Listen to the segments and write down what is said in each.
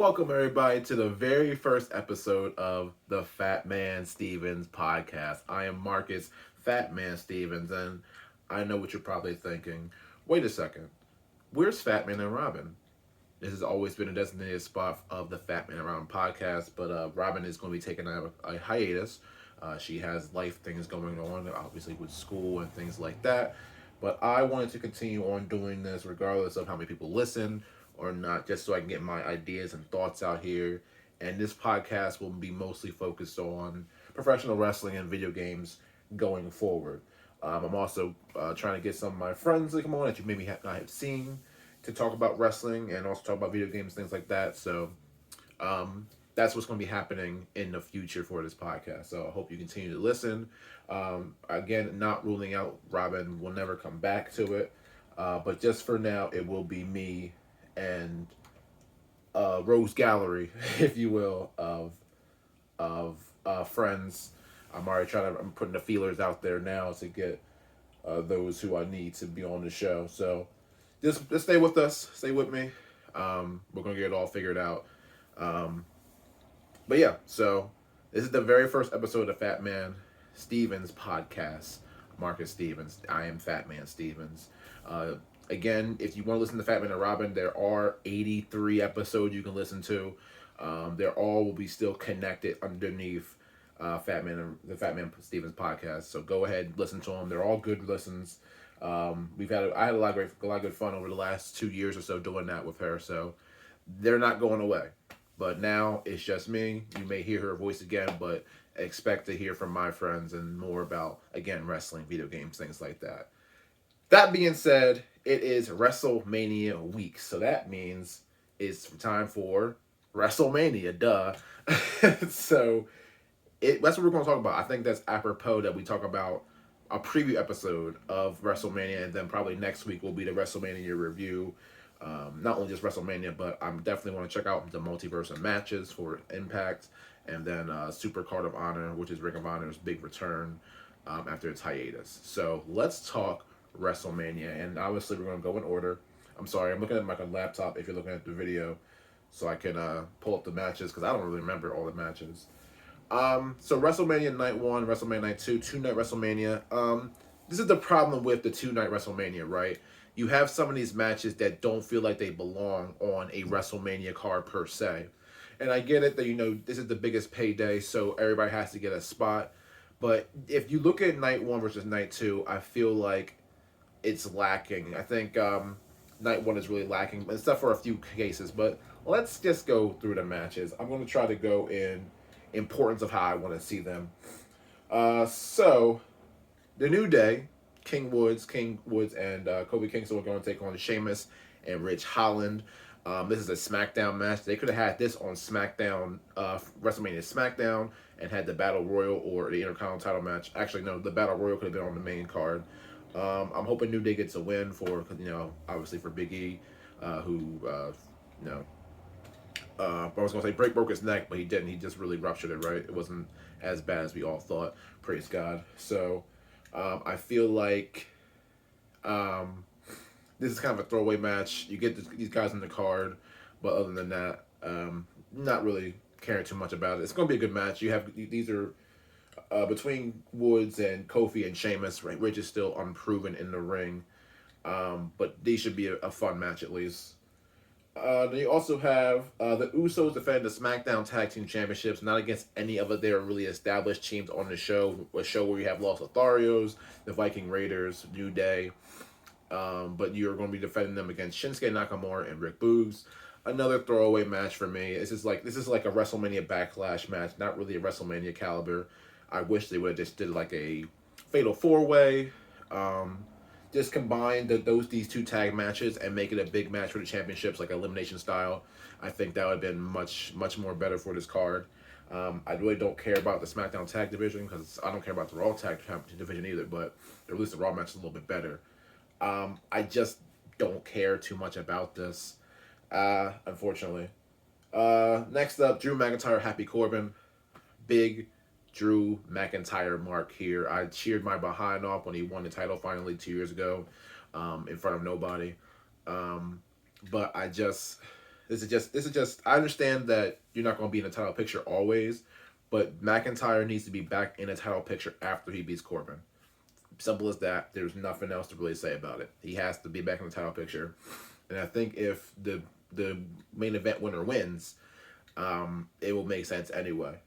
Welcome everybody to the very first episode of the Fatman Stephens Podcast. I am Marcus Fatman Stephens, and I know what you're probably thinking. Wait a second, where's Fatman and Robin? This has always been a designated spot of the Fatman and Robin podcast, but Robin is going to be taking a hiatus. She has life things going on, obviously with school and things like that. But I wanted to continue on doing this regardless of how many people listen or not, just so I can get my ideas and thoughts out here. And this podcast will be mostly focused on professional wrestling and video games going forward. I'm also trying to get some of my friends to come on that you maybe not have seen to talk about wrestling and also talk about video games, things like that. So that's what's going to be happening in the future for this podcast. So I hope you continue to listen. Again, not ruling out Robin will never come back to it. But just for now, it will be me and Rose Gallery, if you will, of friends. I'm putting the feelers out there now to get those who I need to be on the show. So just stay with us, stay with me. We're gonna get it all figured out. But yeah, so this is the very first episode of Fatman Stephens Podcast. Marcus Stephens. I am Fatman Stephens. Again, if you want to listen to Fatman and Robin, there are 83 episodes you can listen to. They're all will be still connected underneath the Fatman Stephens Podcast. So go ahead and listen to them. They're all good listens. I had a lot of good fun over the last 2 years or so doing that with her. So they're not going away. But now it's just me. You may hear her voice again, but expect to hear from my friends and more about, again, wrestling, video games, things like that. That being said, it is WrestleMania week. So that means it's time for WrestleMania, duh. So that's what we're going to talk about. I think that's apropos that we talk about a preview episode of WrestleMania, and then probably next week will be the WrestleMania review. Not only just WrestleMania, but I'm definitely want to check out the multiverse of matches for Impact, and then Super Card of Honor, which is Ring of Honor's big return after its hiatus. So let's talk WrestleMania, and obviously we're going to go in order. I'm sorry, I'm looking at my laptop if you're looking at the video, so I can pull up the matches, because I don't really remember all the matches. So WrestleMania Night 1, WrestleMania Night 2, two-night WrestleMania. This is the problem with the two-night WrestleMania, right? You have some of these matches that don't feel like they belong on a WrestleMania card per se. And I get it that, this is the biggest payday, so everybody has to get a spot. But if you look at Night 1 versus Night 2, I feel like it's lacking. I think Night 1 is really lacking, except for a few cases. But let's just go through the matches. I'm going to try to go in importance of how I want to see them. So, the New Day, King Woods and Kobe Kingston were going to take on Sheamus and Rich Holland. This is a Smackdown match. They could have had this on Smackdown, WrestleMania Smackdown, and had the Battle Royal or the Intercontinental title match. Actually, no, the Battle Royal could have been on the main card. I'm hoping New Day gets a win for, obviously for Big E, who, I was going to say broke his neck, but he didn't. He just really ruptured it, right? It wasn't as bad as we all thought. Praise God. So, I feel like this is kind of a throwaway match. You get these guys in the card, but other than that, not really caring too much about it. It's going to be a good match. These are between Woods and Kofi and Sheamus. Right? Rich is still unproven in the ring, but these should be a fun match at least. Then you also have the Usos defending the SmackDown Tag Team Championships, not against any of their really established teams on the show. A show where you have Los Lotharios, the Viking Raiders, New Day, but you're going to be defending them against Shinsuke Nakamura and Rick Boogs. Another throwaway match for me. This is like a WrestleMania Backlash match, not really a WrestleMania caliber. I wish they would have just did like a Fatal 4-Way. Just combine these two tag matches and make it a big match for the championships, like elimination style. I think that would have been much more better for this card. I really don't care about the SmackDown tag division, because I don't care about the Raw tag division either, but at least the Raw match is a little bit better. I just don't care too much about this, unfortunately. Next up, Drew McIntyre, Happy Corbin. Big Drew McIntyre mark here. I cheered my behind off when he won the title finally 2 years ago, in front of nobody. But this This is just. I understand that you're not going to be in the title picture always, but McIntyre needs to be back in the title picture after he beats Corbin. Simple as that. There's nothing else to really say about it. He has to be back in the title picture, and I think if the main event winner wins, it will make sense anyway.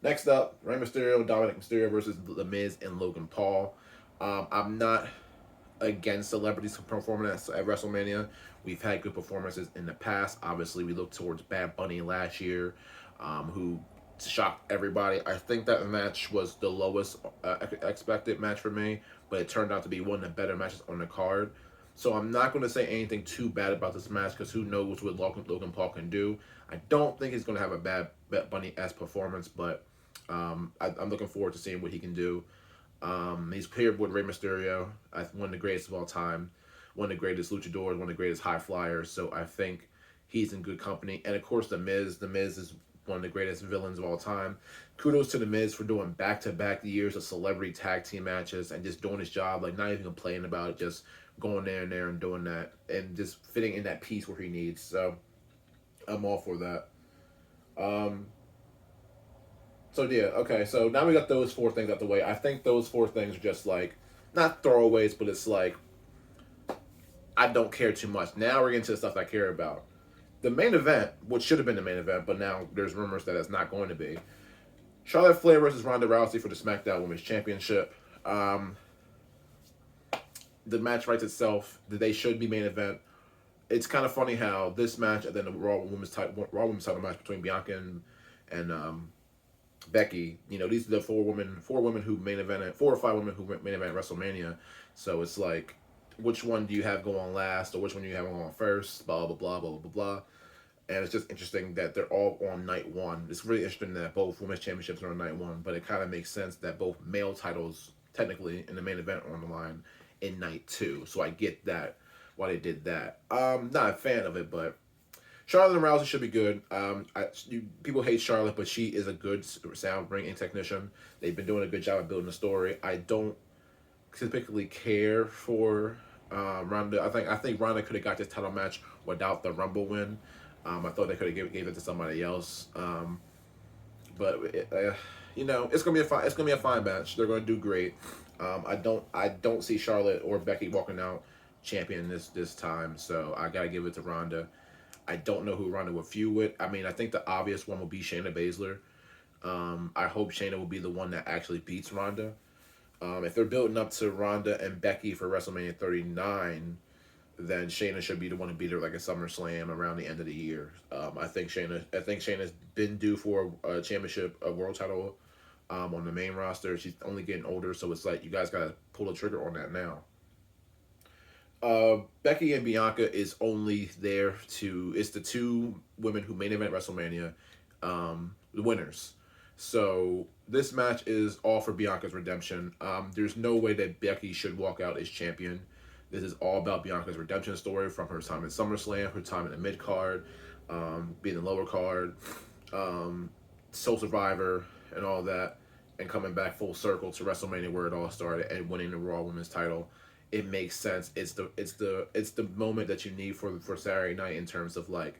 Next up, Rey Mysterio, Dominic Mysterio versus The Miz and Logan Paul. I'm not against celebrities performing at WrestleMania. We've had good performances in the past. Obviously, we look towards Bad Bunny last year, who shocked everybody. I think that match was the lowest expected match for me, but it turned out to be one of the better matches on the card. So I'm not going to say anything too bad about this match because who knows what Logan Paul can do. I don't think he's going to have a bad Bunny-esque performance, but I'm looking forward to seeing what he can do. He's paired with Rey Mysterio, one of the greatest of all time, one of the greatest luchadors, one of the greatest high flyers. So I think he's in good company. And of course, The Miz. The Miz is one of the greatest villains of all time. Kudos to The Miz for doing back-to-back years of celebrity tag team matches and just doing his job, like not even complaining about it, just going there and doing that and just fitting in that piece where he needs. So I'm all for that. So yeah, okay, so now we got those four things out the way. I think those four things are just like, not throwaways, but it's like, I don't care too much. Now we're getting to the stuff I care about. The main event, which should have been the main event, but now there's rumors that it's not going to be. Charlotte Flair versus Ronda Rousey for the Smackdown Women's Championship. The match writes itself. They should be main event. It's kind of funny how this match and then the Raw Women's title match between Bianca and Becky, these are the four women who main evented, 4 or 5 women who main event WrestleMania. So it's like, which one do you have going last, or which one do you have going first? Blah blah blah blah blah blah. And it's just interesting that they're all on night one. It's really interesting that both women's championships are on night one, but it kind of makes sense that both male titles, technically in the main event, are on the line in night 2. So I get that why they did that. Not a fan of it, but Charlotte and Rousey should be good. People hate Charlotte, but she is a good sound bringing technician. They've been doing a good job of building the story. I don't typically care for Ronda. I think Ronda could have got this title match without the Rumble win. I thought they could have gave it to somebody else. But it's gonna be a fine match. They're gonna do great. I don't see Charlotte or Becky walking out champion this time. So I gotta give it to Ronda. I don't know who Ronda will feud with. I mean, I think the obvious one will be Shayna Baszler. I hope Shayna will be the one that actually beats Ronda. If they're building up to Ronda and Becky for WrestleMania 39, then Shayna should be the one to beat her like a SummerSlam around the end of the year. I think Shayna's been due for a championship, a world title, on the main roster. She's only getting older, so it's like you guys gotta pull the trigger on that now. Becky and Bianca is only there it's the 2 women who main event WrestleMania, the winners. So this match is all for Bianca's redemption. There's no way that Becky should walk out as champion. This is all about Bianca's redemption story from her time in SummerSlam, her time in the mid card, being the lower card, Soul Survivor, and all that, and coming back full circle to WrestleMania where it all started and winning the Raw Women's title. It makes sense. It's the moment that you need for Saturday night in terms of like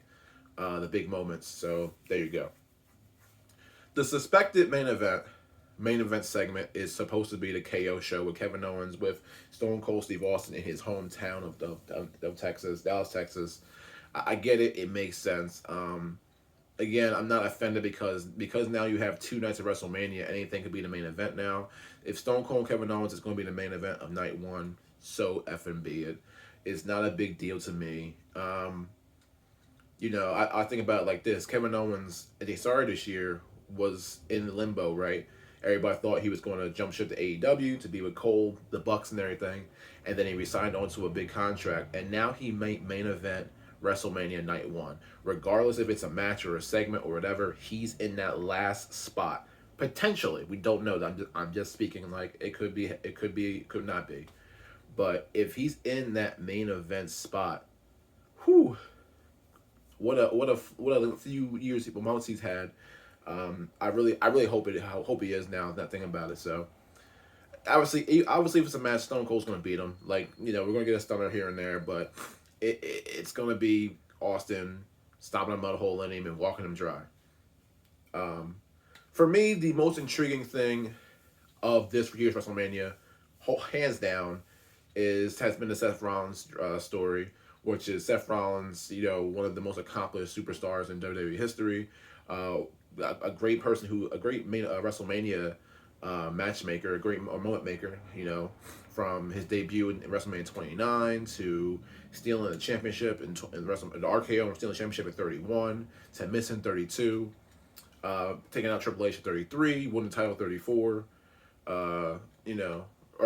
the big moments. So there you go. The suspected main event segment is supposed to be the KO show with Kevin Owens with Stone Cold Steve Austin in his hometown of Texas, Dallas, Texas. I get it. It makes sense. Again, I'm not offended because now you have 2 nights of WrestleMania. Anything could be the main event now. If Stone Cold Kevin Owens is going to be the main event of night 1, so effing be it. It's not a big deal to me. I think about it like this. Kevin Owens, at the start of this year, was in limbo, right? Everybody thought he was going to jump ship to AEW to be with Cole, the Bucks, and everything. And then he resigned onto a big contract. And now he main event WrestleMania Night 1. Regardless if it's a match or a segment or whatever, he's in that last spot. Potentially. We don't know. I'm just speaking like it could be, it could not be. But if he's in that main event spot, whew, what a few years, months he's had. I really hope he is now. That thing about it. So obviously if it's a match, Stone Cold's gonna beat him. Like we're gonna get a stunner here and there, but it's gonna be Austin stomping a mud hole in him and walking him dry. For me, the most intriguing thing of this year's WrestleMania, hands down, has been the Seth Rollins story, which is Seth Rollins, one of the most accomplished superstars in WWE history, a great person a great WrestleMania matchmaker, a great moment maker, from his debut in WrestleMania 29 to stealing the championship in the RKO and stealing the championship at 31 to missing 32, taking out Triple H at 33, winning the title at 34, or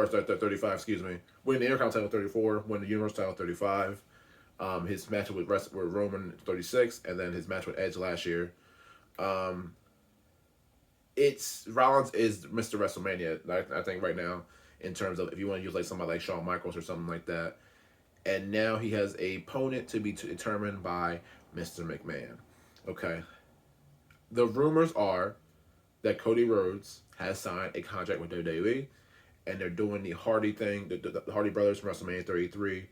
35, excuse me, winning the Intercontinental title at 34, winning the Universal title at 35, his match with Roman at 36, and then his match with Edge last year. Rollins is Mr. WrestleMania, I think right now, in terms of if you want to use like somebody like Shawn Michaels or something like that. And now he has a opponent to be determined by Mr. McMahon. Okay. The rumors are that Cody Rhodes has signed a contract with WWE, and they're doing the Hardy thing, the Hardy brothers from WrestleMania 33,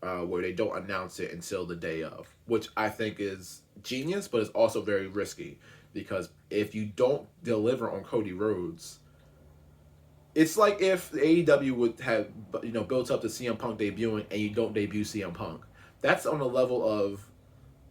where they don't announce it until the day of, which I think is genius, but it's also very risky, because if you don't deliver on Cody Rhodes, it's like if AEW would have built up the CM Punk debuting and you don't debut CM Punk. That's on the level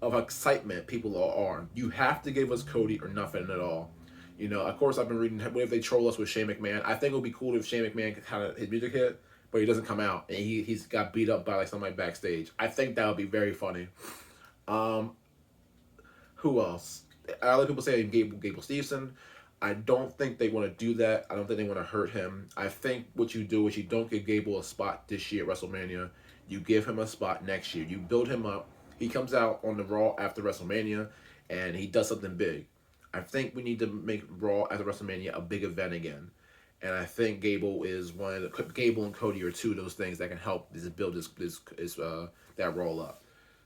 of excitement people are on. You have to give us Cody or nothing at all. Of course, I've been reading, what if they troll us with Shane McMahon? I think it would be cool if Shane McMahon could kind of his music hit, but he doesn't come out, and he's got beat up by like somebody backstage. I think that would be very funny. Who else? A lot of people say Gable Stevenson. I don't think they want to do that. I don't think they want to hurt him. I think what you do is you don't give Gable a spot this year at WrestleMania. You give him a spot next year. You build him up. He comes out on the Raw after WrestleMania, and he does something big. I think we need to make Raw after WrestleMania a big event again. And I think Gable and Cody are two of those things that can help build that roll up.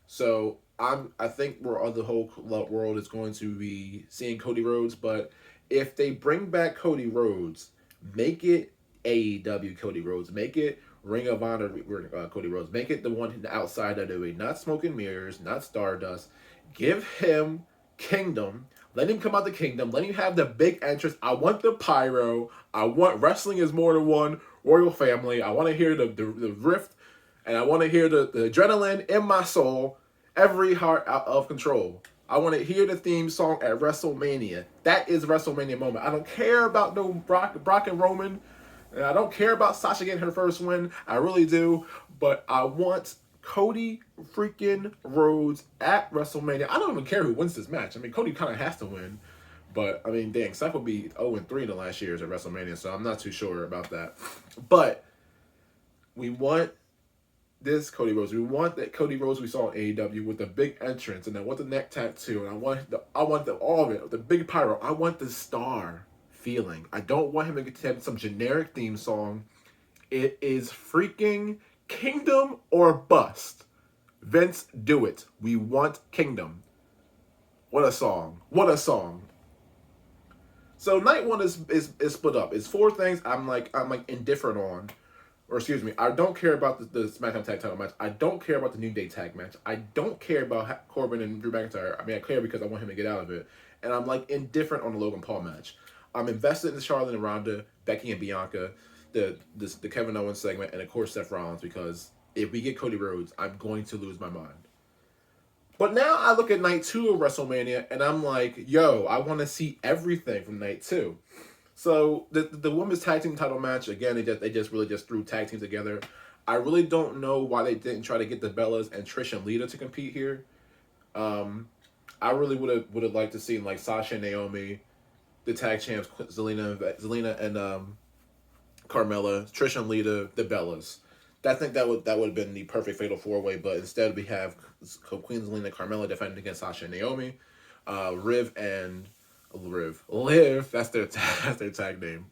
So I think the whole world is going to be seeing Cody Rhodes, but if they bring back Cody Rhodes, make it AEW Cody Rhodes, make it Ring of Honor Cody Rhodes, make it the one outside of WWE, not Smoke and Mirrors, not Stardust. Give him Kingdom. Let him come out the Kingdom. Let him have the big entrance. I want the pyro. I want wrestling is more than one royal family. I want to hear the rift, and I want to hear the adrenaline in my soul. Every heart out of control. I want to hear the theme song at WrestleMania. That is WrestleMania moment. I don't care about no Brock and Roman. And I don't care about Sasha getting her first win. I really do. But I want Cody freaking Rhodes at WrestleMania. I don't even care who wins this match. I mean, Cody kind of has to win. But, I mean, dang, Seth would be 0-3 in the last years at WrestleMania. So I'm not too sure about that. But we want this Cody Rhodes. We want that Cody Rhodes we saw in AEW with the big entrance, and I want the neck tattoo, and I want all of it, the big pyro. I want the star feeling. I don't want him to have some generic theme song. It is freaking Kingdom or bust. Vince, do it. We want Kingdom. What a song. What a song. So night one is split up. It's four things I'm indifferent on. Or excuse me, I don't care about the SmackDown Tag Title match. I don't care about the New Day Tag match. I don't care about Corbin and Drew McIntyre. I mean, I care because I want him to get out of it. And I'm indifferent on the Logan Paul match. I'm invested in Charlotte and Ronda, Becky and Bianca, the Kevin Owens segment, and of course Seth Rollins, because if we get Cody Rhodes, I'm going to lose my mind. But now I look at night 2 of WrestleMania, and I'm like, yo, I want to see everything from night 2. So the women's tag team title match, again, they just really threw tag teams together. I really don't know why they didn't try to get the Bellas and Trish and Lita to compete here. I really would have liked to see like Sasha and Naomi, the tag champs, Zelina and Carmella, Trish and Lita, the Bellas. I think that would have been the perfect fatal 4-way, but instead we have Queen Zelina and Carmella defending against Sasha and Naomi, Liv, that's their tag name.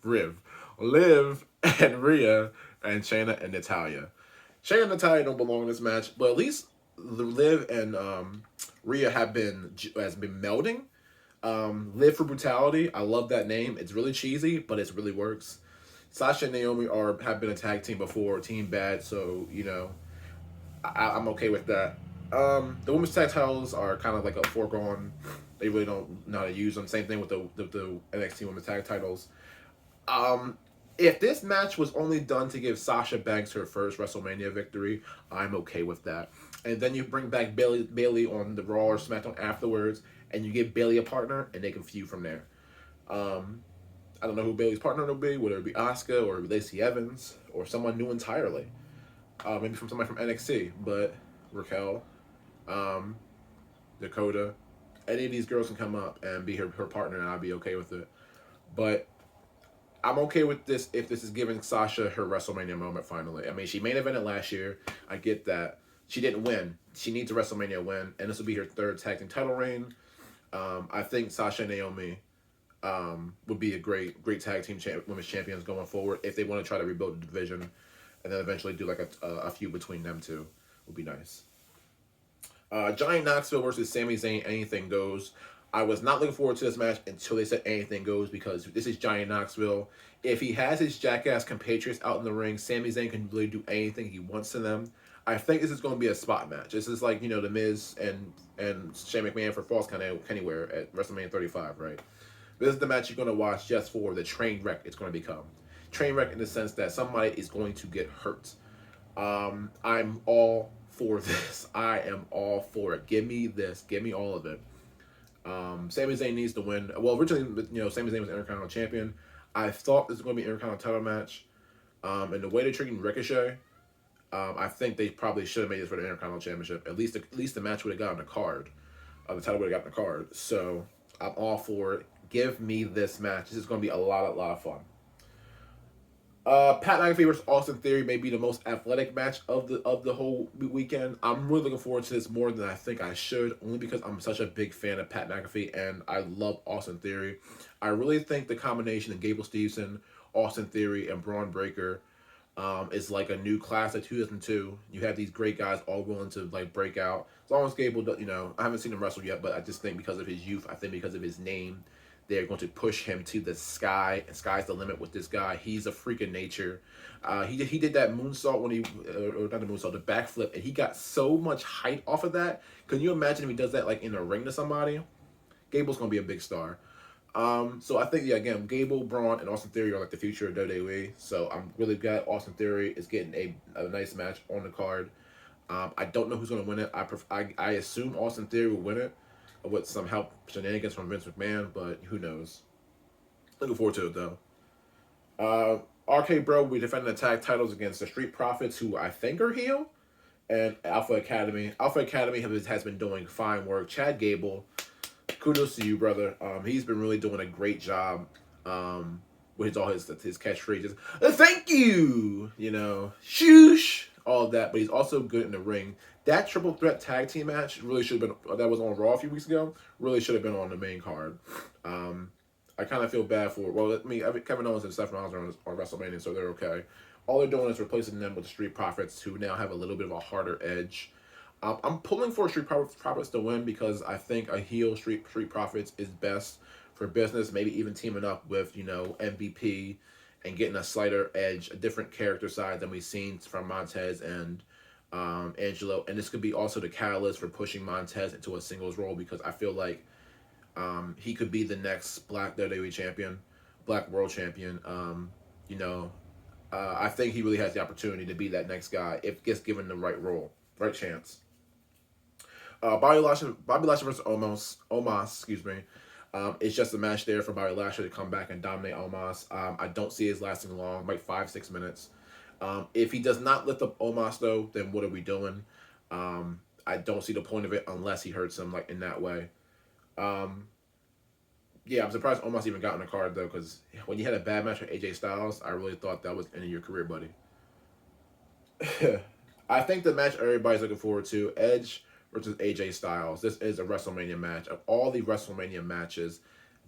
Liv and Rhea and Shayna and Natalya. Shayna and Natalya don't belong in this match, but at least Liv and Rhea has been melding. Liv for Brutality. I love that name. It's really cheesy, but it really works. Sasha and Naomi have been a tag team before, Team Bad, so I'm okay with that. The women's tag titles are kind of like a foregone. They really don't know how to use them. Same thing with the NXT women's tag titles. Um, if this match was only done to give Sasha Banks her first WrestleMania victory, I'm okay with that. And then you bring back Bailey on the Raw or SmackDown afterwards, and you give Bailey a partner, and they can feud from there. Um, I don't know who Bailey's partner will be, whether it be Asuka or Lacey Evans or someone new entirely. Maybe from somebody from NXT, but Raquel, um, Dakota, any of these girls can come up and be her partner, and I'll be okay with it. But I'm okay with this if this is giving Sasha her WrestleMania moment finally. I mean, she main evented last year. I get that. She didn't win. She needs a WrestleMania win, and this will be her third tag team title reign. I think Sasha and Naomi would be a great tag team women's champions going forward if they want to try to rebuild the division, and then eventually do like a feud between them two. Would be nice. Johnny Knoxville versus Sami Zayn, anything goes. I was not looking forward to this match until they said anything goes because this is Johnny Knoxville. If he has his jackass compatriots out in the ring, Sami Zayn can really do anything he wants to them. I think this is going to be a spot match. This is like, The Miz and Shane McMahon for Falls Count Anywhere at WrestleMania 35, right? This is the match you're going to watch just for the train wreck it's going to become. Train wreck in the sense that somebody is going to get hurt. I'm all for this. I am all for it. Give me this. Give me all of it. Sami Zayn needs to win. Well, originally, Sami Zayn was Intercontinental Champion. I thought this was going to be an Intercontinental title match. And the way they're treating Ricochet, I think they probably should have made this for the Intercontinental Championship. At least the match would have got on the card. The title would have got on the card. So I'm all for it. Give me this match. This is going to be a lot of fun. Pat McAfee versus Austin Theory may be the most athletic match of the whole weekend. I'm really looking forward to this more than I think I should, only because I'm such a big fan of Pat McAfee and I love Austin Theory. I really think the combination of Gable Steveson, Austin Theory, and Braun Breaker is like a new class of 2002. You have these great guys all willing to like break out. As long as Gable, I haven't seen him wrestle yet, but I just think because of his youth, I think because of his name, they're going to push him to the sky, and sky's the limit with this guy. He's a freak of nature. He did that moonsault when or not the moonsault, the backflip, and he got so much height off of that. Can you imagine if he does that like in a ring to somebody? Gable's going to be a big star. So I think, again, Gable, Braun, and Austin Theory are like the future of WWE. So I'm really glad Austin Theory is getting a nice match on the card. I don't know who's going to win it. I assume Austin Theory will win it with some help shenanigans from Vince McMahon, but who knows? Looking forward to it though. RK Bro will be defending the tag titles against the Street Profits, who I think are heel, and Alpha Academy. Alpha Academy has been doing fine work. Chad Gable, kudos to you, brother. He's been really doing a great job with all his catchphrases. Thank you, shoosh, all of that. But he's also good in the ring. That triple threat tag team match really should have been, that was on Raw a few weeks ago, really should have been on the main card. I kind of feel bad for, Kevin Owens and Seth Rollins are on WrestleMania, so they're okay. All they're doing is replacing them with the Street Profits, who now have a little bit of a harder edge. I'm pulling for Street Profits to win because I think a heel Street Profits is best for business, maybe even teaming up with, MVP and getting a slighter edge, a different character side than we've seen from Montez and Angelo. And this could be also the catalyst for pushing Montez into a singles role because I feel like he could be the next Black WWE champion, Black World Champion. I think he really has the opportunity to be that next guy if gets given the right role, right chance. Bobby Lashley versus Omos, it's just a match there for Bobby Lashley to come back and dominate Omos. I don't see it lasting long, like 5-6 minutes. If he does not lift up Omos though, then what are we doing? I don't see the point of it unless he hurts him like in that way. I'm surprised Omos even got on the card though, because when you had a bad match with AJ Styles, I really thought that was the end of your career, buddy. I think the match everybody's looking forward to, Edge versus AJ Styles. This is a WrestleMania match. Of all the WrestleMania matches,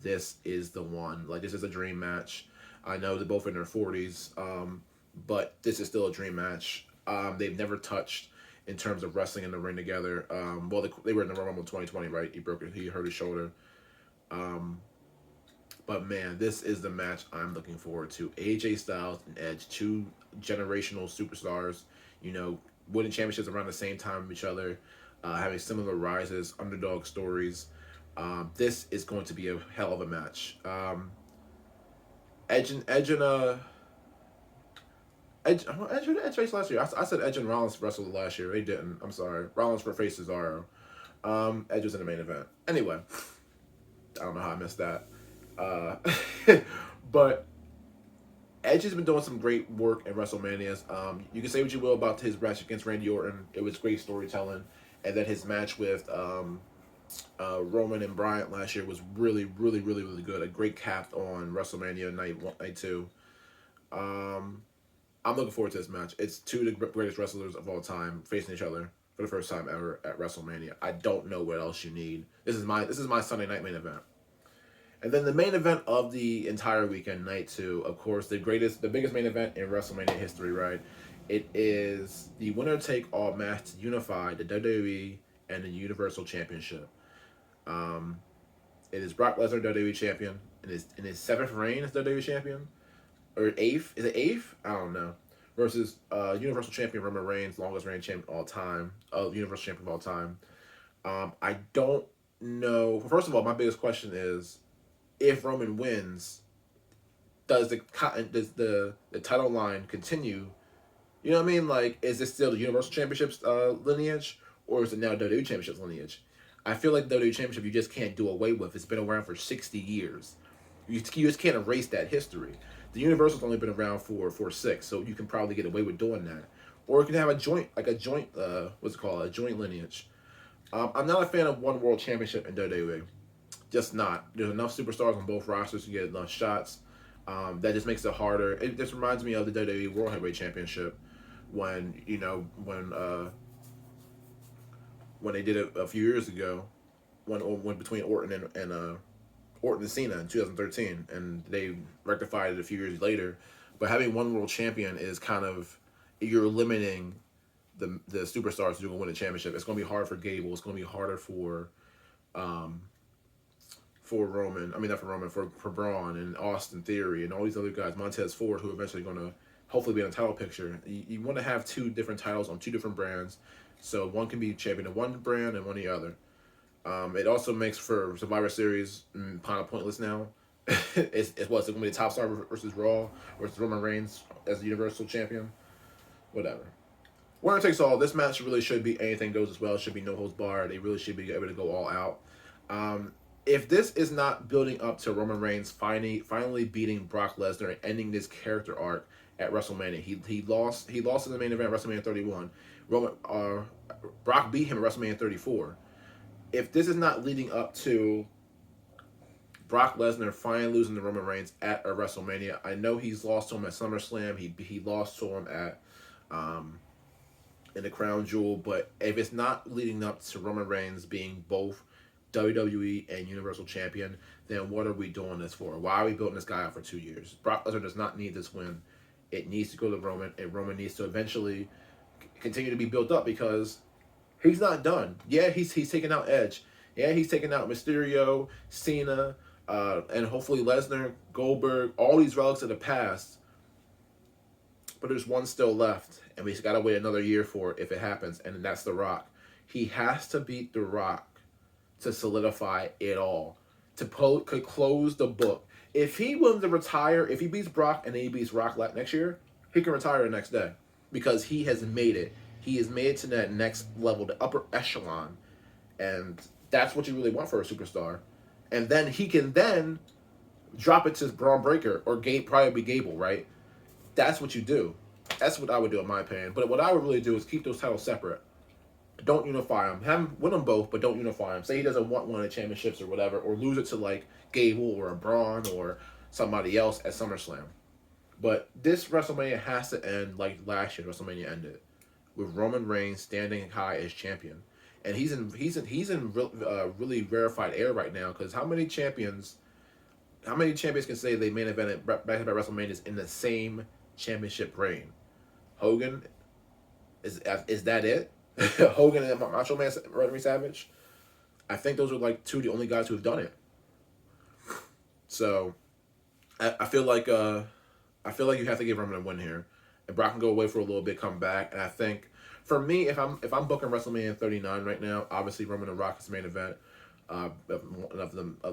this is the one. Like, this is a dream match. I know they're both in their 40s, but this is still a dream match. They've never touched in terms of wrestling in the ring together. They were in the Royal Rumble 2020, right? He hurt his shoulder. But man, this is the match I'm looking forward to. AJ Styles and Edge, two generational superstars, winning championships around the same time of each other. having similar rises, underdog stories. This is going to be a hell of a match. Edge faced last year. I said Edge and Rollins wrestled last year. They didn't. I'm sorry. Rollins for face Cesaro. Edge was in the main event. Anyway, I don't know how I missed that. But Edge has been doing some great work in WrestleManias. You can say what you will about his match against Randy Orton. It was great storytelling. And then his match with Roman and Bryant last year was really, really, really, really good. A great cap on WrestleMania Night 2. I'm looking forward to this match. It's two of the greatest wrestlers of all time facing each other for the first time ever at WrestleMania. I don't know what else you need. This is my Sunday night main event. And then the main event of the entire weekend, Night 2, of course, the biggest main event in WrestleMania history, right? It is the winner-take-all match to unify the WWE and the Universal Championship. It is Brock Lesnar, WWE Champion, in his seventh reign as WWE Champion. Or eighth? Is it eighth? I don't know. Versus Universal Champion Roman Reigns, longest reigning champion of all time. Universal Champion of all time. I don't know. First of all, my biggest question is, if Roman wins, does the title line continue? You know what I mean? Like, is this still the Universal Championships lineage, or is it now WWE Championships lineage? I feel like the WWE Championship you just can't do away with. It's been around for 60 years. You just can't erase that history. The Universal's only been around for 6, so you can probably get away with doing that. Or you can have a joint lineage. I'm not a fan of one world championship in WWE. Just not. There's enough superstars on both rosters to get enough shots. That just makes it harder. It just reminds me of the WWE World Heavyweight Championship when they did it a few years ago, when between Orton and Cena in 2013, and they rectified it a few years later. But having one world champion is kind of, you're limiting the superstars to win a championship. It's going to be hard for Gable. It's going to be harder for Roman. I mean, not for Roman, for Braun and Austin Theory and all these other guys, Montez Ford, who are eventually going to hopefully be in a title picture. You want to have two different titles on two different brands, so one can be champion of one brand and one of the other. It also makes for Survivor Series kind of pointless now. It's going to be the top star versus Raw versus Roman Reigns as the Universal Champion. Whatever. Winner takes all. This match really should be anything goes as well. It should be no holds barred. They really should be able to go all out. If this is not building up to Roman Reigns finally beating Brock Lesnar and ending this character arc at WrestleMania, he lost in the main event at WrestleMania 31. Brock beat him at WrestleMania 34. If this is not leading up to Brock Lesnar finally losing to Roman Reigns at a WrestleMania, I know he's lost to him at SummerSlam. He lost to him at in the Crown Jewel, but if it's not leading up to Roman Reigns being both WWE and Universal Champion, then what are we doing this for? Why are we building this guy out for 2 years? Brock Lesnar does not need this win. It needs to go to Roman, and Roman needs to eventually continue to be built up because he's not done. Yeah, he's taking out Edge. Yeah, he's taking out Mysterio, Cena, and hopefully Lesnar, Goldberg, all these relics of the past. But there's one still left, and we just got to wait another year for it if it happens, and that's The Rock. He has to beat The Rock to solidify it all, to close the book. If he wins to retire, if he beats Brock and then he beats Rock next year, he can retire the next day because he has made it. He has made it to that next level, the upper echelon, and that's what you really want for a superstar. And then he can then drop it to Braun Breaker or probably be Gable, right? That's what you do. That's what I would do in my opinion. But what I would really do is keep those titles separate. Don't unify them. Have him win them both, but don't unify them. Say he doesn't want one of the championships or whatever, or lose it to like Gable or a Braun or somebody else at SummerSlam. But this WrestleMania has to end like last year WrestleMania ended, with Roman Reigns standing high as champion, and he's in really rarefied air right now because how many champions can say they main evented back-to-back WrestleManias in the same championship reign? Hogan, is that it? Hogan and Macho Man Randy Savage. I think those are like two of the only guys who have done it. So, I feel like you have to give Roman a win here, and Brock can go away for a little bit, come back, and I think For me, if I'm booking WrestleMania 39 right now, obviously Roman and Rock is the main event. Of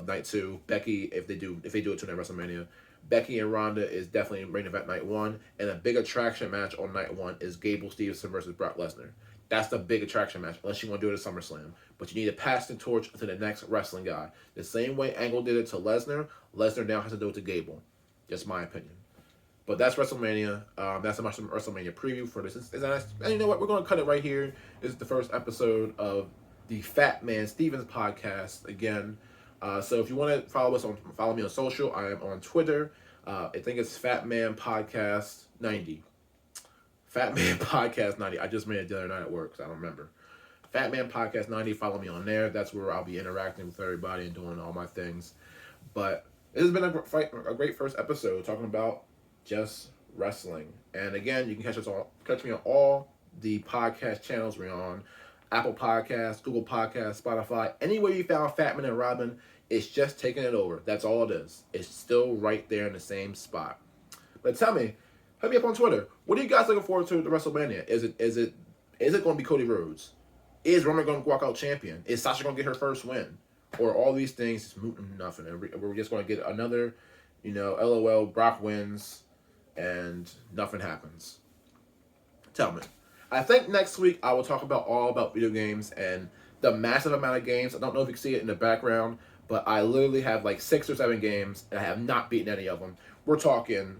night 2. Becky, if they do it tonight WrestleMania, Becky and Ronda is definitely main event night 1, and a big attraction match on night 1 is Gable Stevenson versus Brock Lesnar. That's the big attraction match, unless you want to do it at SummerSlam. But you need to pass the torch to the next wrestling guy. The same way Angle did it to Lesnar, Lesnar now has to do it to Gable. Just my opinion. But that's WrestleMania. That's a WrestleMania preview for this. And you know what? We're going to cut it right here. This is the first episode of the Fatman Stephens Podcast. Again, so if you want to follow me on social, I am on Twitter. I think it's Fatman Podcast 90. Fatman Podcast 90. I just made it the other night at work, so I don't remember. Fatman Podcast 90. Follow me on there. That's where I'll be interacting with everybody and doing all my things. But it has been a great first episode talking about just wrestling. And again, you can catch me on all the podcast channels we're on. Apple Podcasts, Google Podcasts, Spotify. Anywhere you found Fatman and Robin, it's just taking it over. That's all it is. It's still right there in the same spot. But tell me, hit me up on Twitter. What are you guys looking forward to the WrestleMania? Is it going to be Cody Rhodes? Is Roman going to walk out champion? Is Sasha going to get her first win? Or all these things is moot and nothing, and we're just going to get another, LOL, Brock wins, and nothing happens. Tell me. I think next week I will talk about video games and the massive amount of games. I don't know if you can see it in the background, but I literally have like 6 or 7 games, and I have not beaten any of them. We're talking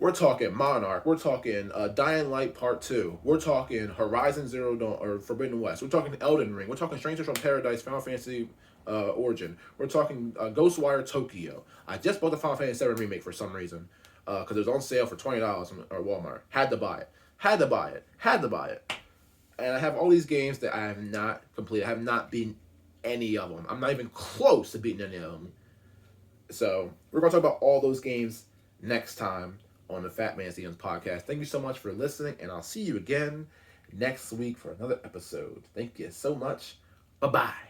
Monarch. We're talking Dying Light Part 2. We're talking Horizon Zero Dawn or Forbidden West. We're talking Elden Ring. We're talking Strangers from Paradise, Final Fantasy Origin. We're talking Ghostwire Tokyo. I just bought the Final Fantasy VII Remake for some reason because it was on sale for $20 at Walmart. Had to buy it. And I have all these games that I have not completed. I have not beaten any of them. I'm not even close to beating any of them. So we're going to talk about all those games next time on the Fatman Stephens Podcast. Thank you so much for listening, and I'll see you again next week for another episode. Thank you so much. Bye-bye.